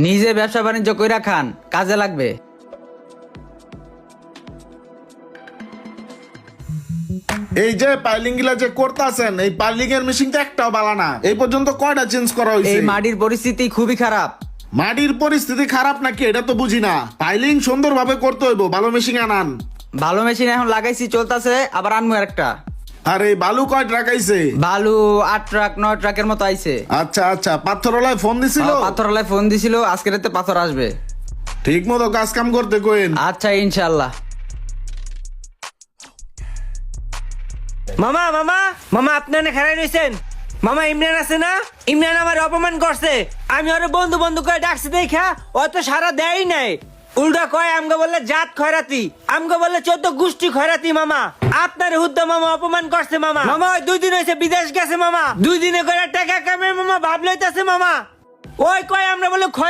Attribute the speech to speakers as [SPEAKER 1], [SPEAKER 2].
[SPEAKER 1] নিজে ব্যবসা বাণিজ্য কইরা খান, কাজে লাগবে।
[SPEAKER 2] এই যে পাইলিং গুলা যে করতেছেন, এই পাইলিং এর মেশিনটা একটাও বালা না। এই পর্যন্ত কয়টা চেঞ্জ করা হয়েছে?
[SPEAKER 1] এই মাটির পরিস্থিতি খুবই খারাপ।
[SPEAKER 2] মাটির পরিস্থিতি খারাপ নাকি এটা তো বুঝি না। পাইলিং সুন্দরভাবে করতে হইব, ভালো মেশিন আনান।
[SPEAKER 1] ভালো মেশিন এখন লাগাইছি, চলতেছে, আবার আনবো একটা।
[SPEAKER 2] আর এই বালু কয় ট্রাক আইছে?
[SPEAKER 1] বালু 8 ট্রাক 9 ট্রাকের মতো আইছে।
[SPEAKER 2] আচ্ছা আচ্ছা, পাথরওয়ালায় ফোন দিছিল?
[SPEAKER 1] পাথরওয়ালায় ফোন দিছিল, আজকে রাতে পাথর আসবে।
[SPEAKER 2] ঠিক মতো কাজ কাম করতে কইন।
[SPEAKER 1] আচ্ছা ইনশাল্লাহ।
[SPEAKER 3] মামা মামা মামা আপনারা খেলাই রয়েছেন। মামা ইমরান আছে না, ইমরান আমার অপমান করছে। আমি ওর বন্ধু বন্ধু করে ডাকছি দেখা ও তো সারা দেয় নাই। উল্টা কয় আমগো বললে জাত খয়রাতি, আমগো বললে 14 গোষ্ঠী খয়রাতি। মামা আপনার হুদ্দা মামা অপমান করছে। মামা মামা ওই 2 দিন হয়েছে বিদেশ গেছে। মামা 2 দিনে করে টাকা কামে মামা ভাব লইতাছে। মামা ওই কয় আমরা বলে